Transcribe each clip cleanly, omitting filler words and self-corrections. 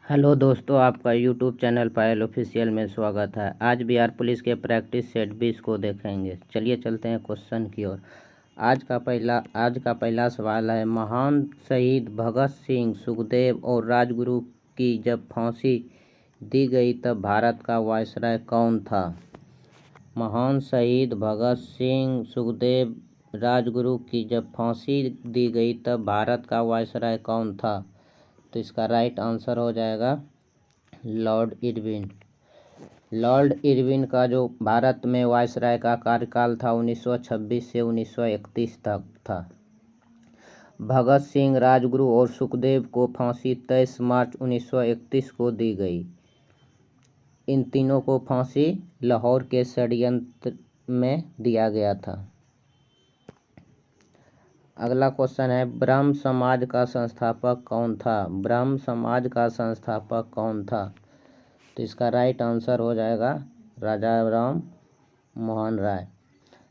Hello दोस्तों, आपका YouTube channel पायल official में स्वागत है। आज बिहार पुलिस के प्रैक्टिस सेट 20 को देखेंगे। चलिए चलते हैं क्वेश्चन की ओर। आज का पहला सवाल है, महान शहीद भगत सिंह, सुखदेव और राजगुरु की जब फांसी दी गई तब भारत का वायसराय कौन था? महान शहीद भगत सिंह, सुखदेव, राजगुरु की जब फांसी दी गई तब भारत का वायसराय कौन था? तो इसका राइट आंसर हो जाएगा लॉर्ड इरविन। लॉर्ड इरविन का जो भारत में वायसराय का कार्यकाल था 1926 से 1931 तक था। भगत सिंह, राजगुरु और सुखदेव को फांसी 23 मार्च 1931 को दी गई। इन तीनों को फांसी लाहौर के षड्यंत्र में दिया गया था। अगला क्वेश्चन है, ब्रह्म समाज का संस्थापक कौन था? ब्रह्म समाज का संस्थापक कौन था? तो इसका राइट आंसर हो जाएगा राजा राम मोहन राय।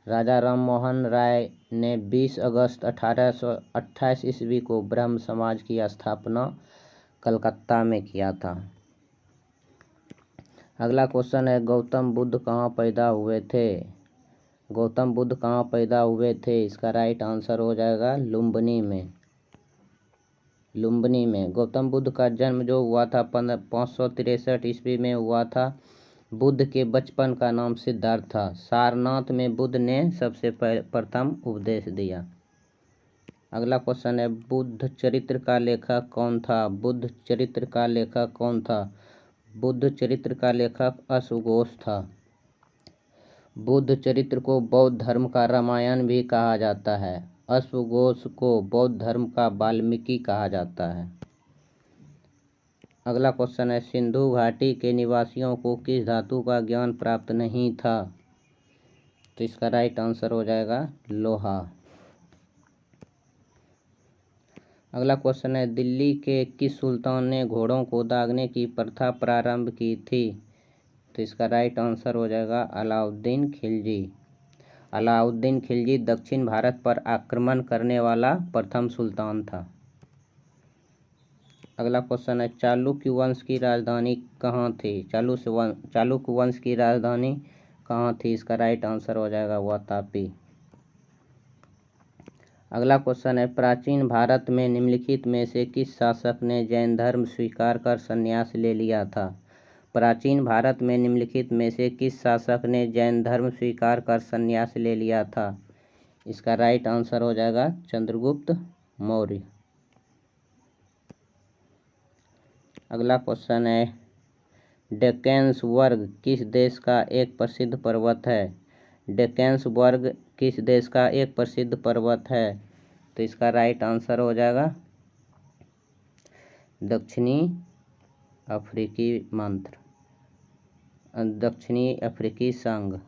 राजा राम मोहन राय ने 20 अगस्त 1828 ईस्वी को ब्रह्म समाज की स्थापना कलकत्ता में किया था। अगला क्वेश्चन है, गौतम बुद्ध कहाँ पैदा हुए थे? गौतम बुद्ध कहाँ पैदा हुए थे? इसका राइट आंसर हो जाएगा लुम्बिनी में। लुम्बिनी में गौतम बुद्ध का जन्म जो हुआ था 563 ईस्वी में हुआ था। बुद्ध के बचपन का नाम सिद्धार्थ था। सारनाथ में बुद्ध ने सबसे प्रथम उपदेश दिया। अगला क्वेश्चन है, बुद्ध चरित्र का लेखक कौन था? बुद्ध चरित्र का लेखक कौन था? बुद्ध चरित्र का लेखक अश्वघोष था। बुद्ध चरित्र को बौद्ध धर्म का रामायण भी कहा जाता है। अश्वघोष को बौद्ध धर्म का वाल्मीकि कहा जाता है। अगला क्वेश्चन है, सिंधु घाटी के निवासियों को किस धातु का ज्ञान प्राप्त नहीं था? तो इसका राइट आंसर हो जाएगा लोहा। अगला क्वेश्चन है, दिल्ली के किस सुल्तान ने घोड़ों को दागने की प्रथा प्रारंभ की थी? तो इसका राइट आंसर हो जाएगा अलाउद्दीन खिलजी। अलाउद्दीन खिलजी दक्षिण भारत पर आक्रमण करने वाला प्रथम सुल्तान था। अगला क्वेश्चन है, चालुक्य वंश की राजधानी कहाँ थी? चालुक्य वंश की राजधानी कहाँ थी? इसका राइट आंसर हो जाएगा वातापी। अगला क्वेश्चन है, प्राचीन भारत में निम्नलिखित में से किस शासक ने जैन धर्म स्वीकार कर संन्यास ले लिया था? प्राचीन भारत में निम्नलिखित में से किस शासक ने जैन धर्म स्वीकार कर संन्यास ले लिया था? इसका राइट आंसर हो जाएगा चंद्रगुप्त मौर्य। अगला क्वेश्चन है, डेक्कन किस देश का एक प्रसिद्ध पर्वत है? डेक्कन किस देश का एक प्रसिद्ध पर्वत है? तो इसका राइट आंसर हो जाएगा दक्षिणी अफ्रीकी संघ।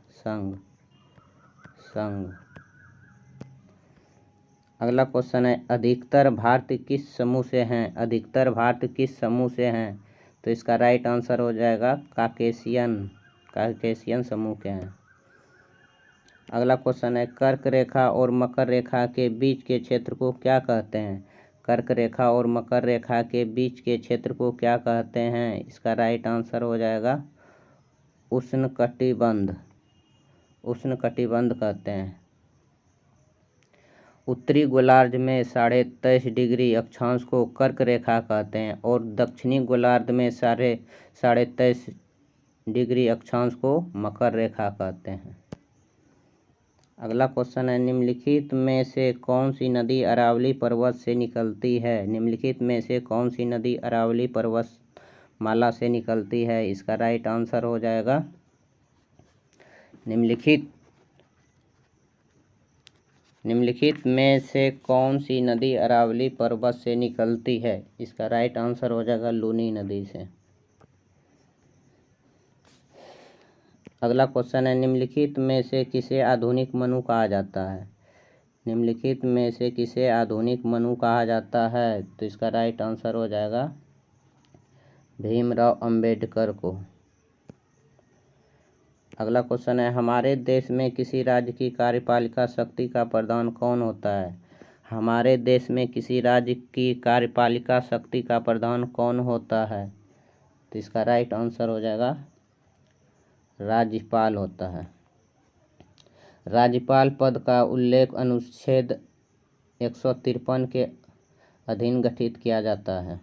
अगला क्वेश्चन है, अधिकतर भारतीय किस समूह से हैं? अधिकतर भारतीय किस समूह से हैं? तो इसका राइट आंसर हो जाएगा काकेशियन समूह के हैं। अगला क्वेश्चन है, कर्क रेखा और मकर रेखा के बीच के क्षेत्र को क्या कहते हैं? कर्क रेखा और मकर रेखा के बीच के क्षेत्र को क्या कहते हैं? इसका राइट आंसर हो जाएगा उष्णकटिबंध कहते हैं। उत्तरी गोलार्ध में 23.5 डिग्री अक्षांश को कर्क रेखा कहते हैं और दक्षिणी गोलार्ध में 23.5 डिग्री अक्षांश को मकर रेखा कहते हैं। अगला क्वेश्चन है, निम्नलिखित में से कौन सी नदी अरावली पर्वत से निकलती है? निम्नलिखित में से कौन सी नदी अरावली पर्वतमाला से निकलती है? इसका राइट आंसर हो जाएगा निम्नलिखित में से कौन सी नदी अरावली पर्वत से निकलती है? इसका राइट आंसर हो जाएगा लूनी नदी से। अगला क्वेश्चन है, निम्नलिखित में से किसे आधुनिक मनु कहा जाता है? निम्नलिखित में से किसे आधुनिक मनु कहा जाता है? तो इसका राइट आंसर हो जाएगा भीमराव अंबेडकर को। अगला क्वेश्चन है, हमारे देश में किसी राज्य की कार्यपालिका शक्ति का प्रधान कौन होता है? हमारे देश में किसी राज्य की कार्यपालिका शक्ति का प्रधान कौन होता है? तो इसका राइट आंसर हो जाएगा राज्यपाल होता है। राज्यपाल पद का उल्लेख अनुच्छेद 153 के अधीन गठित किया जाता है।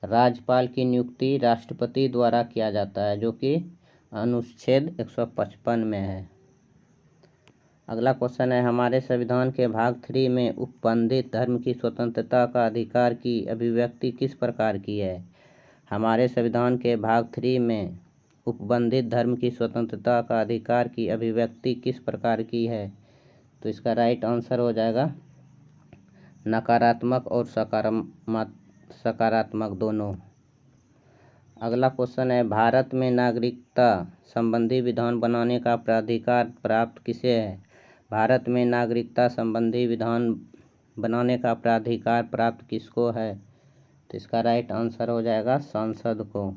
राज्यपाल की नियुक्ति राष्ट्रपति द्वारा किया जाता है, जो कि अनुच्छेद 155 में है। अगला क्वेश्चन है, हमारे संविधान के भाग 3 में उपबंधित धर्म की स्वतंत्रता का अधिकार की अभिव्यक्ति किस प्रकार की है? हमारे संविधान के भाग 3 में उपबंधित धर्म की स्वतंत्रता का अधिकार की अभिव्यक्ति किस प्रकार की है? तो इसका राइट आंसर हो जाएगा नकारात्मक और सकारात्मक दोनों। अगला क्वेश्चन है, भारत में नागरिकता संबंधी विधान बनाने का प्राधिकार प्राप्त किसे है? भारत में नागरिकता संबंधी विधान बनाने का प्राधिकार प्राप्त किसको है? तो इसका राइट आंसर हो जाएगा संसद को।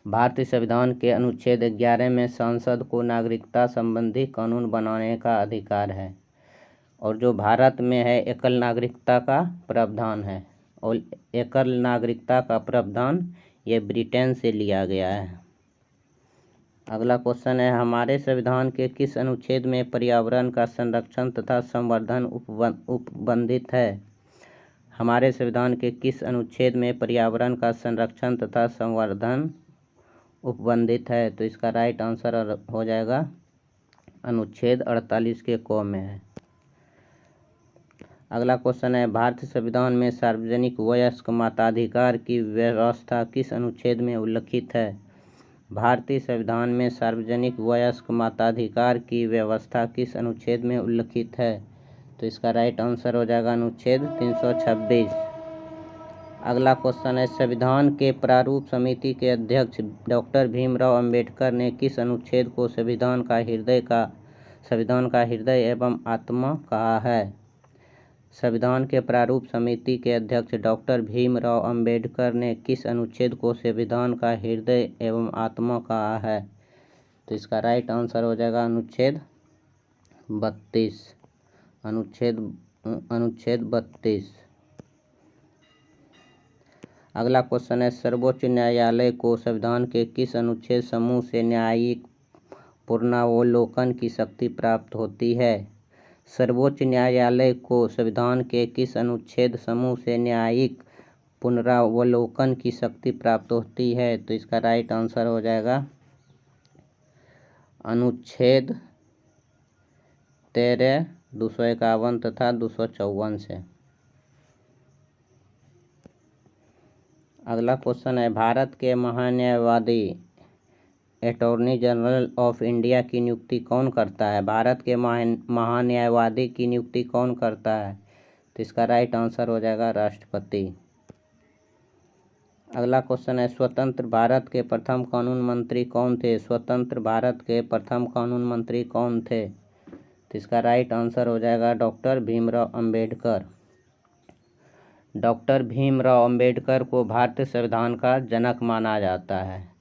भारतीय संविधान के अनुच्छेद 11 में संसद को नागरिकता संबंधी कानून बनाने का अधिकार है। और जो भारत में है एकल नागरिकता का प्रावधान है, और एकल नागरिकता का प्रावधान ये ब्रिटेन से लिया गया है। अगला क्वेश्चन है, हमारे संविधान के किस अनुच्छेद में पर्यावरण का संरक्षण तथा संवर्धन उपबंधित है? हमारे संविधान के किस अनुच्छेद में पर्यावरण का संरक्षण तथा संवर्धन उपबंधित है? तो इसका राइट आंसर हो जाएगा अनुच्छेद 48 के क में है। अगला क्वेश्चन है, भारतीय संविधान में सार्वजनिक वयस्क मताधिकार की व्यवस्था किस अनुच्छेद में उल्लिखित है? भारतीय संविधान में सार्वजनिक वयस्क मताधिकार की व्यवस्था किस अनुच्छेद में उल्लिखित है? तो इसका राइट आंसर हो जाएगा अनुच्छेद 326। अगला क्वेश्चन है, संविधान के प्रारूप समिति के अध्यक्ष डॉक्टर भीमराव अंबेडकर ने किस अनुच्छेद को संविधान का हृदय एवं आत्मा कहा है? संविधान के प्रारूप समिति के अध्यक्ष डॉक्टर भीमराव अंबेडकर ने किस अनुच्छेद को संविधान का हृदय एवं आत्मा कहा है? तो इसका राइट आंसर हो जाएगा अनुच्छेद 32। अनुच्छेद 32। अगला क्वेश्चन है, सर्वोच्च न्यायालय को संविधान के किस अनुच्छेद समूह से न्यायिक पुनरावलोकन की शक्ति प्राप्त होती है? सर्वोच्च न्यायालय को संविधान के किस अनुच्छेद समूह से न्यायिक पुनरावलोकन की शक्ति प्राप्त होती है? तो इसका राइट आंसर हो जाएगा अनुच्छेद 13, 251 तथा 254 से। अगला क्वेश्चन है, भारत के महान्यायवादी अटॉर्नी जनरल ऑफ इंडिया की नियुक्ति कौन करता है? भारत के महान्यायवादी की नियुक्ति कौन करता है? तो इसका राइट आंसर हो जाएगा राष्ट्रपति। अगला क्वेश्चन है, स्वतंत्र भारत के प्रथम कानून मंत्री कौन थे? स्वतंत्र भारत के प्रथम कानून मंत्री कौन थे? तो इसका राइट आंसर हो जाएगा डॉक्टर भीमराव अंबेडकर। डॉक्टर भीमराव अंबेडकर को भारतीय संविधान का जनक माना जाता है।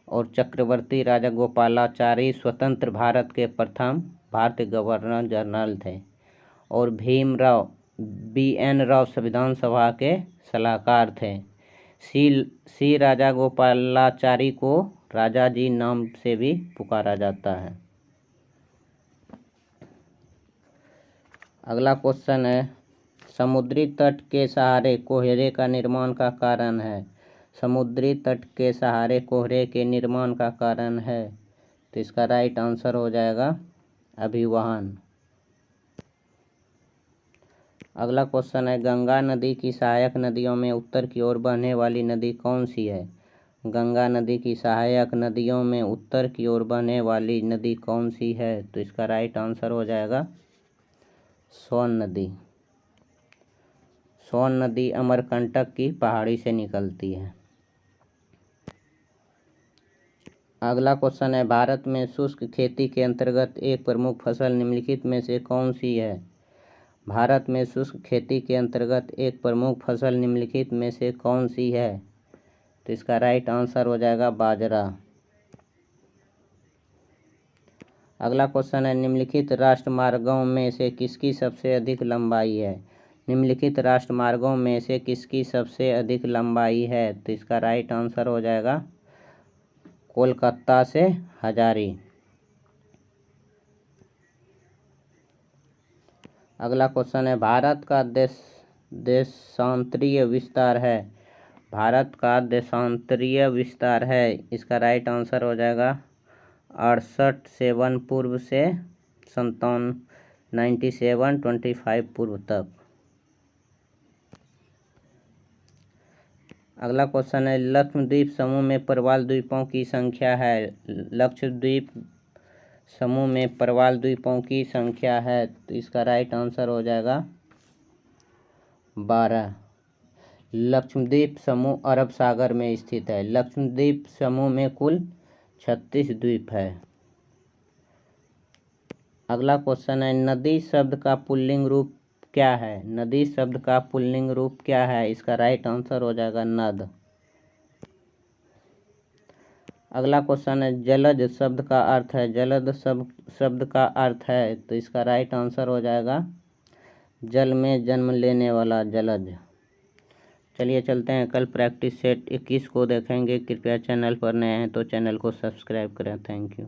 और चक्रवर्ती राजगोपालाचारी स्वतंत्र भारत के प्रथम भारतीय गवर्नर जनरल थे। और भीमराव BN राव संविधान सभा के सलाहकार थे। सी राजगोपालाचारी को राजा जी नाम से भी पुकारा जाता है। अगला क्वेश्चन है, समुद्री तट के सहारे कोहरे का निर्माण का कारण है? समुद्री तट के सहारे कोहरे के निर्माण का कारण है? तो इसका राइट आंसर हो जाएगा अभिवहन। अगला क्वेश्चन है, गंगा नदी की सहायक नदियों में उत्तर की ओर बहने वाली नदी कौन सी है? गंगा नदी की सहायक नदियों में उत्तर की ओर बहने वाली नदी कौन सी है? तो इसका राइट आंसर हो जाएगा सोन नदी। सोन नदी अमरकंटक की पहाड़ी से निकलती है। अगला क्वेश्चन है, भारत में शुष्क खेती के अंतर्गत एक प्रमुख फसल निम्नलिखित में से कौन सी है? भारत में शुष्क खेती के अंतर्गत एक प्रमुख फसल निम्नलिखित में से कौन सी है? तो इसका राइट आंसर हो जाएगा बाजरा। अगला क्वेश्चन है, निम्नलिखित राष्ट्रमार्गों में से किसकी सबसे अधिक लंबाई है? निम्नलिखित राष्ट्रमार्गों में से किसकी सबसे अधिक लंबाई है? तो इसका राइट आंसर हो जाएगा कोलकाता से हजारी। अगला क्वेश्चन है, भारत का देशांतरीय विस्तार है। भारत का देशांतरीय विस्तार है, इसका राइट आंसर हो जाएगा 68 पूर्व से 97 25 पूर्व तक। अगला क्वेश्चन है, लक्षद्वीप समूह में प्रवाल द्वीपों की संख्या है। लक्षद्वीप समूह में प्रवाल द्वीपों की संख्या है, तो इसका राइट आंसर हो जाएगा 12। लक्षद्वीप समूह अरब सागर में स्थित है। लक्षद्वीप समूह में कुल 36 द्वीप है। अगला क्वेश्चन है, नदी शब्द का पुल्लिंग रूप क्या है? नदी शब्द का पुल्लिंग रूप क्या है? इसका राइट आंसर हो जाएगा नद। अगला क्वेश्चन है, जलज शब्द का अर्थ है। जलद शब्द का अर्थ है, तो इसका राइट आंसर हो जाएगा जल में जन्म लेने वाला, जलज। चलिए चलते हैं, कल प्रैक्टिस सेट 21 को देखेंगे। कृपया चैनल पर नए हैं तो चैनल को सब्सक्राइब करें। Thank you.